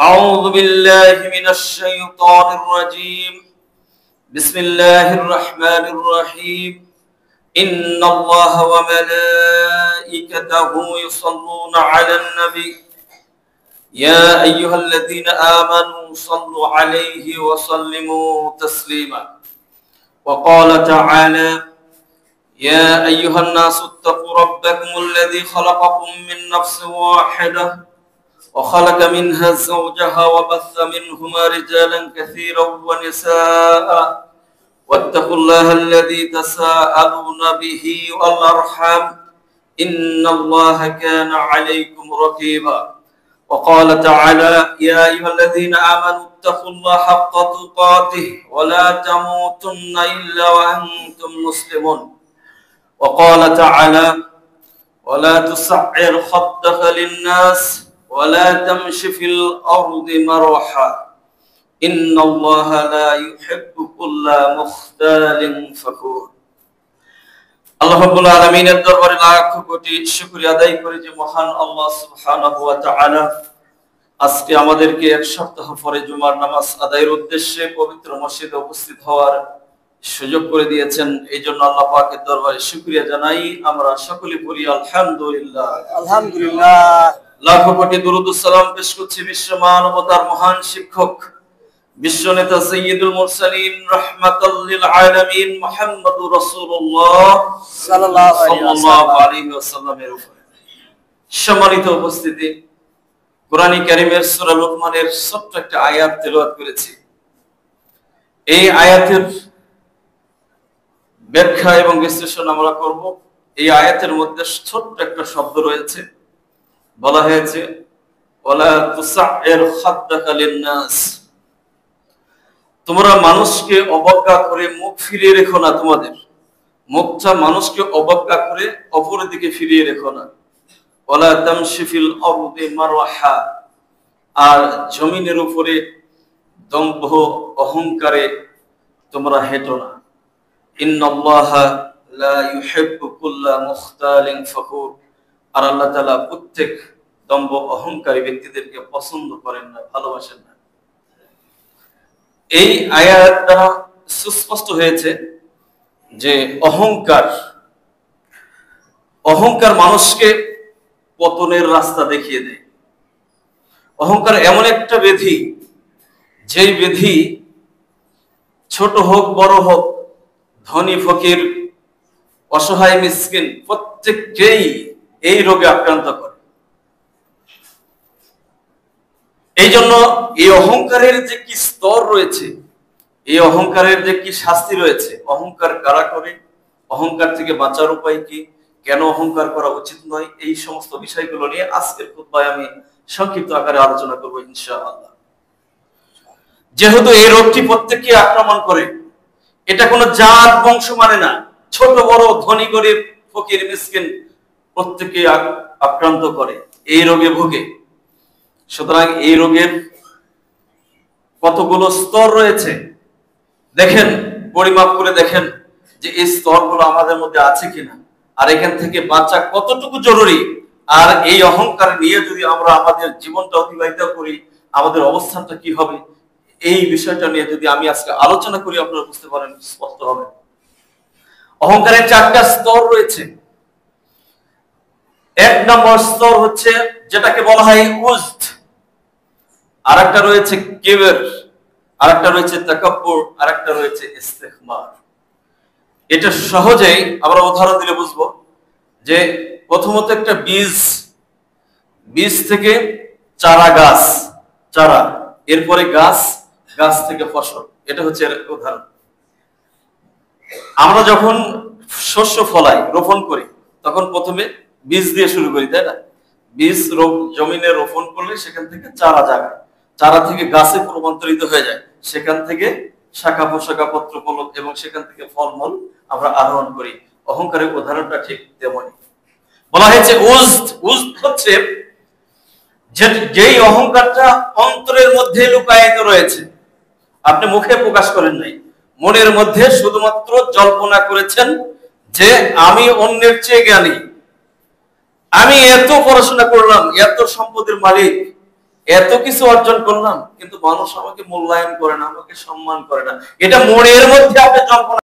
أعوذ بالله من الشيطان الرجيم. بسم الله الرحمن الرحيم. إن الله وملائكته يصلون على النبي يا أيها الذين آمنوا صلوا عليه وسلموا تسليما. وقال تعالى يا أيها الناس اتقوا ربكم الذي خلقكم من نفس واحدة وخلق منها زوجها وبث منهما رجالا كثيرا ونساء واتقوا الله الذي تساءلون به والأرحام إن الله كان عليكم رقيبا. وقال تعالى يا أيها الذين آمنوا اتقوا الله حق تقاته ولا تموتن إلا وأنتم مسلمون. وقال تعالى ولا تسعر خدك للناس ولا تمش في الأرض مرحا إن الله لا يحب كل مختال فخور. আল্লাহ রাব্বুল আলামিনের দরবারে লাখ কোটি শুকরিয়া আদায় করি যে মহান আল্লাহ সুবহানাহু ওয়া তাআলা আজকে আমাদেরকে এক সপ্তাহ পরে জুমার নামাজ আদায়ের উদ্দেশ্যে পবিত্র মসজিদে উপস্থিত হওয়ার সুযোগ করে দিয়েছেন। এই জন্য আল্লাহ পাকের দরবারে শুকরিয়া জানাই। আমরা সকলে পড়ি আলহামদুলিল্লাহ। আলহামদুলিল্লাহ। লাখ কোটি দরুদ ও সালাম পেশ করছি বিশ্ব মানবতার মহান শিক্ষক বিশ্বনেতা সাইয়্যিদুল মুরসালিন রাহমাতাল লিল আলামিন মুহাম্মদুর রাসূলুল্লাহ সাল্লাল্লাহু আলাইহি ওয়াসাল্লামের উপরে। সম্মানিত উপস্থিতি, কোরআন কারীমের সূরা লুকমানের ছোট্ট একটা আয়াত তেলাওয়াত করেছি। এই আয়াতের ব্যাখ্যা এবং বিশ্লেষণ আমরা করব। এই আয়াতের মধ্যে ছোট্ট একটা শব্দ রয়েছে, বলা হয়েছে ওয়ালা তুসাইর খাদ্দাকা লিন-নাস, তোমরা মানুষকে অবজ্ঞা করে মুখ ফিরিয়ে রেখো না, তোমাদের মুখটা মানুষকে অবজ্ঞা করে অপরের দিকে ফিরিয়ে রেখো না। ওয়ালা তামশি ফিল আরদি মারহা, আর জমিনের উপরে দম্ভ অহংকারে তোমরা হেঁটো না। ইন্নাল্লাহা লা ইউহিব্বু কুল্লা মুখতালিন ফখুর, আর আল্লাহ তাআলা প্রত্যেক দম্ভ অহংকারী ব্যক্তিদেরকে পছন্দ করেন না, ভালোবাসেন না। এই আয়াত দ্বারা সুস্পষ্ট হয়েছে যে অহংকার মানুষকে পতনের রাস্তা দেখিয়ে দেয়। অহংকার এমন একটা ব্যাধি, যেই ব্যাধি ছোট হোক বড় হোক, ধনী ফকির অসহায় মিসকিন প্রত্যেককেই এই রোগে আক্রান্ত করে। এই জন্য এই অহংকারের যে কি স্তর রয়েছে, এই অহংকারের যে কি শাস্তি রয়েছে, অহংকার কারা করে, অহংকার থেকে বাঁচার উপায় কি, কেন অহংকার করা উচিত নয়, এই সমস্ত বিষয়গুলো নিয়ে আজকের খুতবায় আমি সংক্ষিপ্ত আকারে আলোচনা করব ইনশাআল্লাহ। যেহেতু এই রোগটি প্রত্যেককে আক্রমণ করে, এটা কোনো জাত বংশ মানে না, ছোট বড় ধনী গরিব ফকির মিসকিন প্রত্যেককে আক্রান্ত করে, এই রোগে ভোগে। সুতরাং এই রোগের কতগুলো স্তর রয়েছে দেখেন, পরিমাপ করে দেখেন যে এই স্তরগুলো আমাদের মধ্যে আছে কিনা, আর এখান থেকে বাঁচা কতটুকু জরুরি। আর এই অহংকার নিয়ে যদি আমরা আমাদের জীবনটা অতিবাহিত করি, আমাদের অবস্থানটা কি হবে, এই বিষয়টা নিয়ে যদি আমি আজকে আলোচনা করি, আপনারা বুঝতে পারেন, স্পষ্ট হবে। অহংকারের চারটা স্তর রয়েছে। এক নম্বর স্তর হচ্ছে যেটাকে বলা হয় উজদ, আরেকটা রয়েছে কিবর, আরেকটা রয়েছে তাকাব্বুর, আরেকটা রয়েছে ইস্তিকবার। এটা সহজেই আমরা উদাহরণ দিলে বুঝবো যে প্রথমত একটা বীজ থেকে চারা গাছ, চারা, এরপরে গাছ, গাছ থেকে ফসল, এটা হচ্ছে উদাহরণ। আমরা যখন শস্য ফলাই, রোপণ করি, তখন প্রথমে বীজ দিয়ে শুরু করি, তাই না? বীজ জমিনে রোপণ করলে সেখান থেকে চারা জাগায়, চারা থেকে গাছে রূপান্তরিত হয়ে যায়, সেখান থেকে শাখা পোশাখা পত্র ফলক এবং সেখান থেকে ফলমূল আমরা আহরণ করি। অহংকারের উদাহরণটা ঠিক তেমনই। বলা হয়েছে উজদ হচ্ছে যেই অহংকারটা অন্তরের মধ্যে লুকায়িত রয়েছে, আপনি মুখে প্রকাশ করেন নাই, মনের মধ্যে শুধুমাত্র জল্পনা করেছেন যে আমি অন্যের চেয়ে জ্ঞানী, আমি এত পড়াশোনা করলাম, এত সম্পদের মালিক, এত কিছু অর্জন করলাম কিন্তু মানুষ আমাকে মূল্যায়ন করে না, আমাকে সম্মান করে না, এটা মনের মধ্যে আপনি জল্পনা